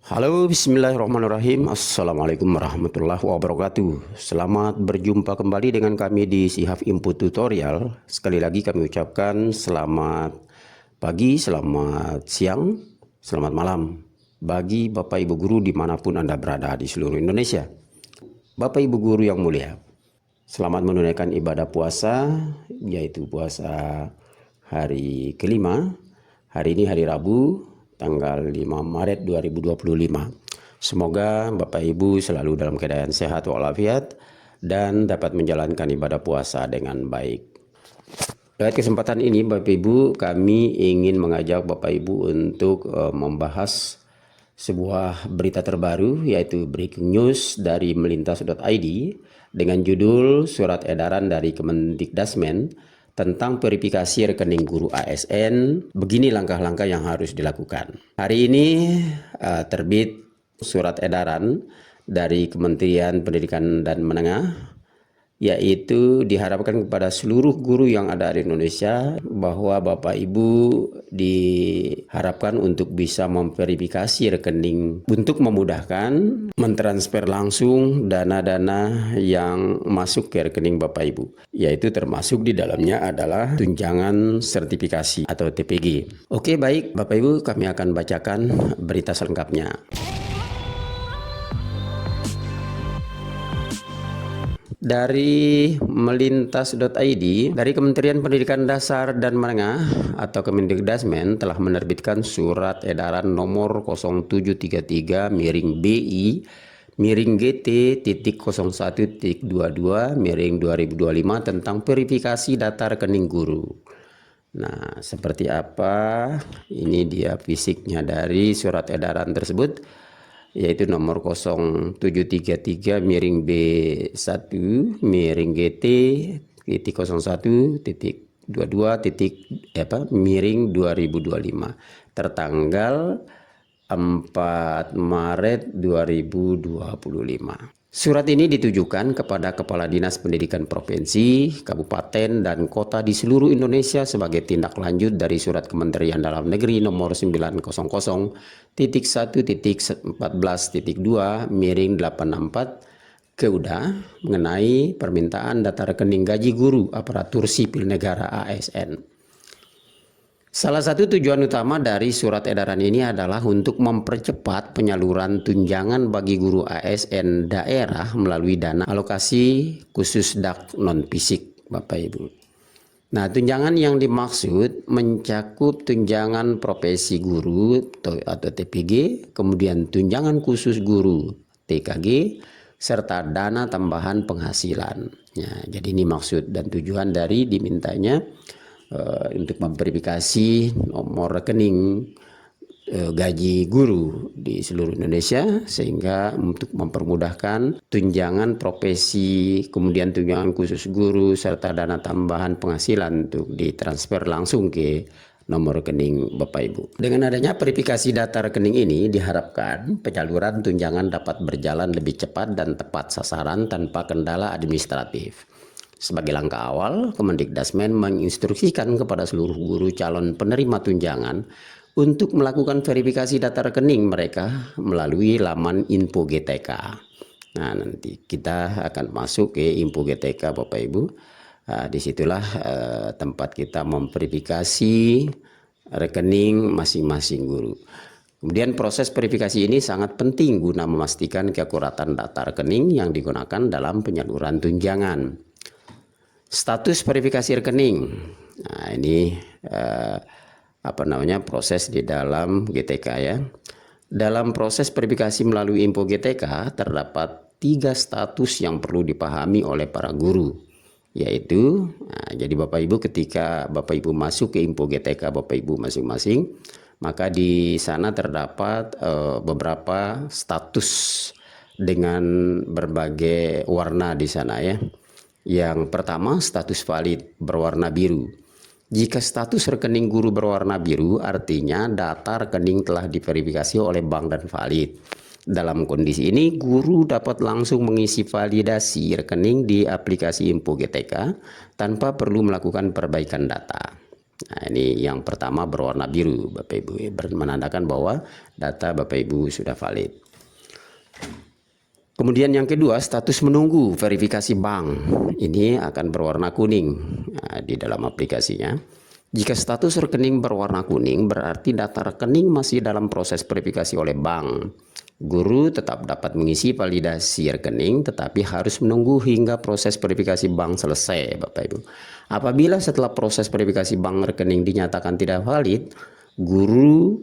Halo, bismillahirrahmanirrahim. Assalamualaikum warahmatullahi wabarakatuh. Selamat berjumpa kembali dengan kami di Sihaf Input Tutorial. Sekali lagi kami ucapkan selamat pagi, selamat siang, selamat malam bagi Bapak Ibu Guru dimanapun Anda berada di seluruh Indonesia. Bapak Ibu Guru yang mulia, selamat menunaikan ibadah puasa, yaitu puasa hari kelima. Hari ini hari Rabu, tanggal 5 Maret 2025. Semoga Bapak Ibu selalu dalam keadaan sehat walafiat dan dapat menjalankan ibadah puasa dengan baik. Pada kesempatan ini Bapak Ibu, kami ingin mengajak Bapak Ibu untuk membahas sebuah berita terbaru, yaitu breaking news dari melintas.id dengan judul Surat Edaran dari Kemendikdasmen tentang verifikasi rekening guru ASN. Begini langkah-langkah yang harus dilakukan. Hari ini terbit surat edaran dari Kementerian Pendidikan dan Menengah, yaitu diharapkan kepada seluruh guru yang ada di Indonesia bahwa Bapak Ibu diharapkan untuk bisa memverifikasi rekening untuk memudahkan mentransfer langsung dana-dana yang masuk ke rekening Bapak Ibu, yaitu termasuk di dalamnya adalah tunjangan sertifikasi atau TPG. Oke, baik Bapak Ibu, kami akan bacakan berita selengkapnya. Dari melintas.id, dari Kementerian Pendidikan Dasar dan Menengah atau Kemendikdasmen telah menerbitkan surat edaran nomor 0733-BI-GT.01.22-2025 tentang verifikasi data rekening guru. Nah, seperti apa? Ini dia fisiknya dari surat edaran tersebut, yaitu nomor 0733-BI-GT.01.22-2025 tertanggal 4 Maret 2025. Surat ini ditujukan kepada Kepala Dinas Pendidikan Provinsi, Kabupaten, dan Kota di seluruh Indonesia sebagai tindak lanjut dari Surat Kementerian Dalam Negeri nomor 900.11.14.2/84 KEUDA mengenai permintaan data rekening gaji guru aparatur sipil negara ASN. Salah satu tujuan utama dari surat edaran ini adalah untuk mempercepat penyaluran tunjangan bagi guru ASN daerah melalui dana alokasi khusus DAK non-fisik, Bapak Ibu. Nah, tunjangan yang dimaksud mencakup tunjangan profesi guru atau TPG, kemudian tunjangan khusus guru TKG, serta dana tambahan penghasilan. Ya, jadi ini maksud dan tujuan dari dimintanya untuk memverifikasi nomor rekening gaji guru di seluruh Indonesia, sehingga untuk mempermudahkan tunjangan profesi, kemudian tunjangan khusus guru, serta dana tambahan penghasilan untuk ditransfer langsung ke nomor rekening Bapak Ibu. Dengan adanya verifikasi data rekening ini diharapkan penyaluran tunjangan dapat berjalan lebih cepat dan tepat sasaran tanpa kendala administratif. Sebagai langkah awal, Kemendikdasmen menginstruksikan kepada seluruh guru calon penerima tunjangan untuk melakukan verifikasi data rekening mereka melalui laman Info GTK. Nah, nanti kita akan masuk ke Info GTK Bapak Ibu. Disitulah tempat kita memverifikasi rekening masing-masing guru. Kemudian proses verifikasi ini sangat penting guna memastikan keakuratan data rekening yang digunakan dalam penyaluran tunjangan. Status verifikasi rekening. Nah, ini proses di dalam GTK ya. Dalam proses verifikasi melalui Info GTK terdapat 3 status yang perlu dipahami oleh para guru, yaitu jadi Bapak Ibu, ketika Bapak Ibu masuk ke Info GTK Bapak Ibu masing-masing, maka di sana terdapat beberapa status dengan berbagai warna di sana ya. Yang pertama, status valid berwarna biru. Jika status rekening guru berwarna biru, artinya data rekening telah diverifikasi oleh bank dan valid. Dalam kondisi ini, guru dapat langsung mengisi validasi rekening di aplikasi Info GTK tanpa perlu melakukan perbaikan data. Nah, ini yang pertama berwarna biru Bapak Ibu, menandakan bahwa data Bapak Ibu sudah valid. Kemudian yang kedua, status menunggu verifikasi bank. Ini akan berwarna kuning di dalam aplikasinya. Jika status rekening berwarna kuning, berarti data rekening masih dalam proses verifikasi oleh bank. Guru tetap dapat mengisi validasi rekening, tetapi harus menunggu hingga proses verifikasi bank selesai, Bapak Ibu. Apabila setelah proses verifikasi bank rekening dinyatakan tidak valid, guru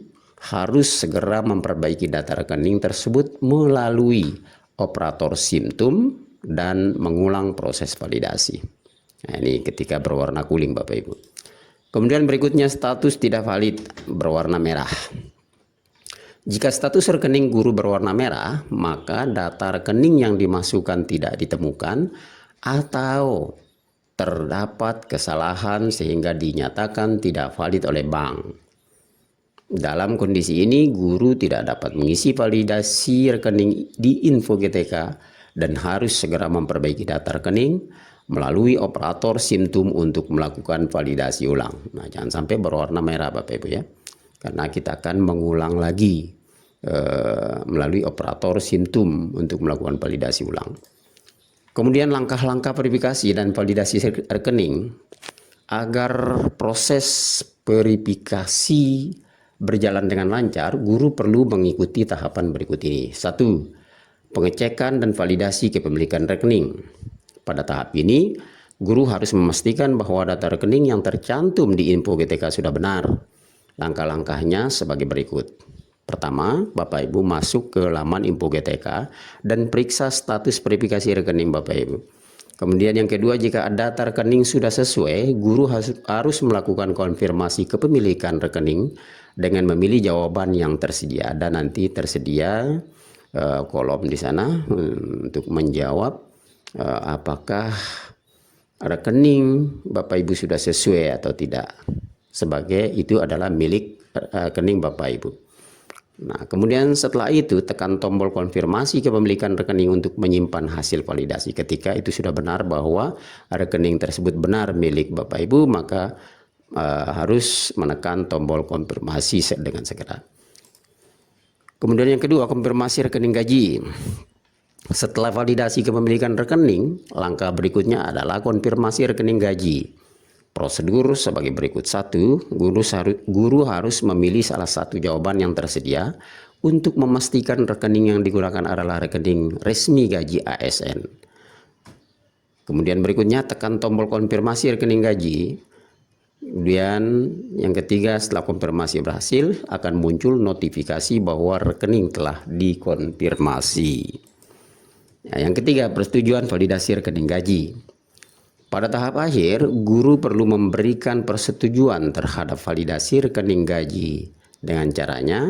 harus segera memperbaiki data rekening tersebut melalui operator SIMTUM dan mengulang proses validasi. Nah, ini ketika berwarna kuning Bapak Ibu. Kemudian berikutnya status tidak valid berwarna merah. Jika status rekening guru berwarna merah, maka data rekening yang dimasukkan tidak ditemukan atau terdapat kesalahan sehingga dinyatakan tidak valid oleh bank. Dalam kondisi ini, guru tidak dapat mengisi validasi rekening di Info GTK dan harus segera memperbaiki data rekening melalui operator SIMTUM untuk melakukan validasi ulang. Nah, jangan sampai berwarna merah Bapak Ibu ya, karena kita akan mengulang lagi melalui operator SIMTUM untuk melakukan validasi ulang. Kemudian langkah-langkah verifikasi dan validasi rekening agar proses verifikasi berjalan dengan lancar, guru perlu mengikuti tahapan berikut ini. 1. Pengecekan dan validasi kepemilikan rekening. Pada tahap ini, guru harus memastikan bahwa data rekening yang tercantum di Info GTK sudah benar. Langkah-langkahnya sebagai berikut. Pertama, Bapak Ibu masuk ke laman Info GTK dan periksa status verifikasi rekening Bapak Ibu. Kemudian yang kedua, jika data rekening sudah sesuai, guru harus melakukan konfirmasi kepemilikan rekening dengan memilih jawaban yang tersedia, dan nanti tersedia kolom di sana untuk menjawab apakah rekening Bapak Ibu sudah sesuai atau tidak, sebagai itu adalah milik rekening Bapak Ibu. Nah, kemudian setelah itu tekan tombol konfirmasi kepemilikan rekening untuk menyimpan hasil validasi. Ketika itu sudah benar bahwa rekening tersebut benar milik Bapak Ibu, maka harus menekan tombol konfirmasi dengan segera. Kemudian yang kedua, konfirmasi rekening gaji. Setelah validasi kepemilikan rekening, langkah berikutnya adalah konfirmasi rekening gaji. Prosedur sebagai berikut. 1. Guru harus memilih salah satu jawaban yang tersedia untuk memastikan rekening yang digunakan adalah rekening resmi gaji ASN. Kemudian berikutnya tekan tombol konfirmasi rekening gaji. Kemudian yang ketiga, setelah konfirmasi berhasil akan muncul notifikasi bahwa rekening telah dikonfirmasi. Nah, yang ketiga, persetujuan validasi rekening gaji. Pada tahap akhir, guru perlu memberikan persetujuan terhadap validasi rekening gaji. Dengan caranya,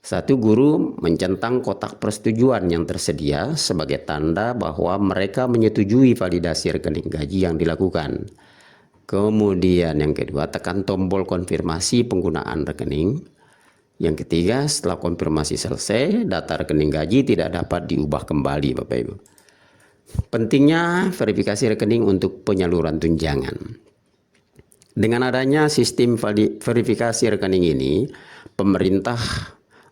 1. Guru mencentang kotak persetujuan yang tersedia sebagai tanda bahwa mereka menyetujui validasi rekening gaji yang dilakukan. Kemudian yang kedua, tekan tombol konfirmasi penggunaan rekening. Yang ketiga, setelah konfirmasi selesai, data rekening gaji tidak dapat diubah kembali Bapak Ibu. Pentingnya verifikasi rekening untuk penyaluran tunjangan. Dengan adanya sistem verifikasi rekening ini, pemerintah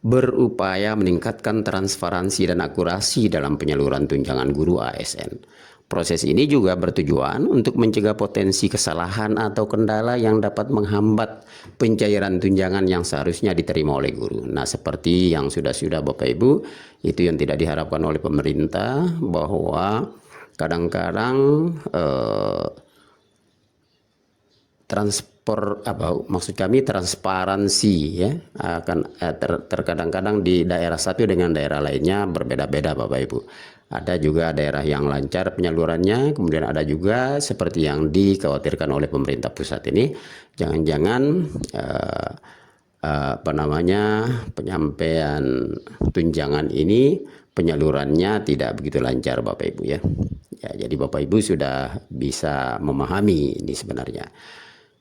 berupaya meningkatkan transparansi dan akurasi dalam penyaluran tunjangan guru ASN. Proses ini juga bertujuan untuk mencegah potensi kesalahan atau kendala yang dapat menghambat pencairan tunjangan yang seharusnya diterima oleh guru. Nah, seperti yang sudah Bapak Ibu, itu yang tidak diharapkan oleh pemerintah, bahwa kadang-kadang transparansi ya akan terkadang-kadang di daerah satu dengan daerah lainnya berbeda-beda Bapak Ibu. Ada juga daerah yang lancar penyalurannya, kemudian ada juga seperti yang dikhawatirkan oleh pemerintah pusat ini, jangan-jangan penyampaian tunjangan ini penyalurannya tidak begitu lancar Bapak Ibu ya. Jadi Bapak Ibu sudah bisa memahami ini sebenarnya.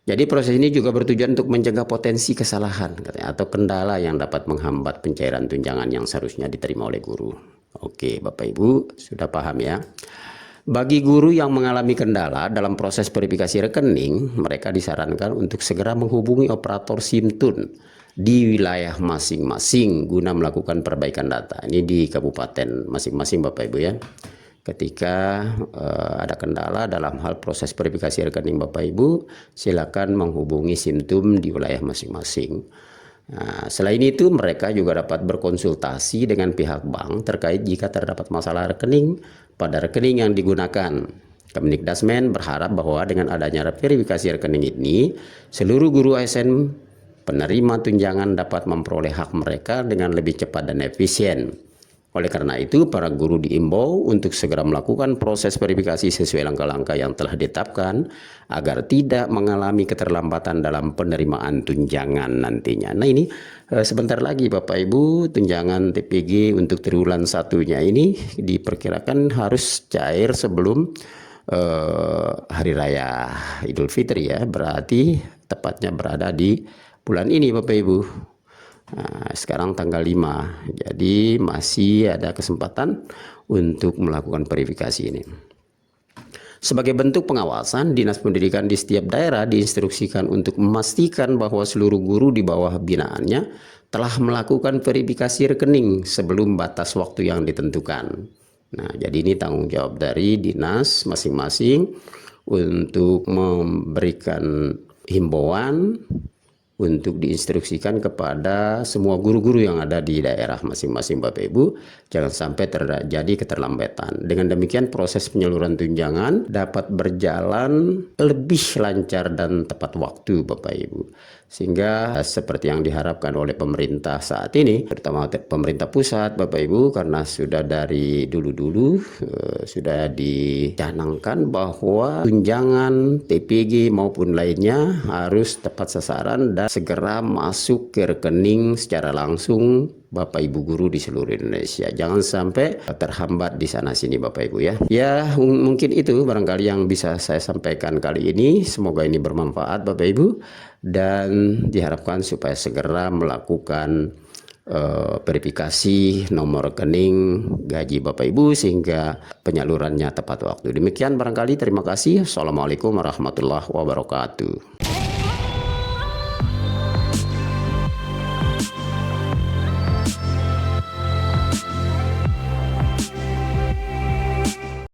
Jadi proses ini juga bertujuan untuk mencegah potensi kesalahan atau kendala yang dapat menghambat pencairan tunjangan yang seharusnya diterima oleh guru. Oke Bapak Ibu sudah paham ya. Bagi guru yang mengalami kendala dalam proses verifikasi rekening, mereka disarankan untuk segera menghubungi operator SIMTUN di wilayah masing-masing guna melakukan perbaikan data. Ini di kabupaten masing-masing Bapak Ibu ya. Ketika ada kendala dalam hal proses verifikasi rekening Bapak Ibu, silakan menghubungi SIMTUN di wilayah masing-masing. Nah, selain itu mereka juga dapat berkonsultasi dengan pihak bank terkait jika terdapat masalah rekening pada rekening yang digunakan. Kemdikdasmen berharap bahwa dengan adanya verifikasi rekening ini, seluruh guru ASN penerima tunjangan dapat memperoleh hak mereka dengan lebih cepat dan efisien. Oleh karena itu, para guru diimbau untuk segera melakukan proses verifikasi sesuai langkah-langkah yang telah ditetapkan agar tidak mengalami keterlambatan dalam penerimaan tunjangan nantinya. Nah ini sebentar lagi Bapak Ibu, tunjangan TPG untuk triwulan satunya ini diperkirakan harus cair sebelum Hari Raya Idul Fitri ya, berarti tepatnya berada di bulan ini Bapak Ibu. Nah, sekarang tanggal 5, jadi masih ada kesempatan untuk melakukan verifikasi ini. Sebagai bentuk pengawasan, Dinas Pendidikan di setiap daerah diinstruksikan untuk memastikan bahwa seluruh guru di bawah binaannya telah melakukan verifikasi rekening sebelum batas waktu yang ditentukan. Nah, jadi ini tanggung jawab dari dinas masing-masing untuk memberikan himbauan untuk diinstruksikan kepada semua guru-guru yang ada di daerah masing-masing Bapak Ibu, jangan sampai terjadi keterlambatan. Dengan demikian proses penyaluran tunjangan dapat berjalan lebih lancar dan tepat waktu Bapak Ibu. Sehingga seperti yang diharapkan oleh pemerintah saat ini, terutama pemerintah pusat Bapak Ibu, karena sudah dari dulu-dulu sudah dicanangkan bahwa tunjangan TPG maupun lainnya harus tepat sasaran dan segera masuk ke rekening secara langsung Bapak Ibu guru di seluruh Indonesia. Jangan sampai terhambat di sana sini Bapak Ibu ya. Ya mungkin itu barangkali yang bisa saya sampaikan kali ini. Semoga ini bermanfaat Bapak Ibu dan diharapkan supaya segera melakukan verifikasi nomor rekening gaji Bapak Ibu sehingga penyalurannya tepat waktu. Demikian barangkali, terima kasih. Assalamualaikum warahmatullahi wabarakatuh.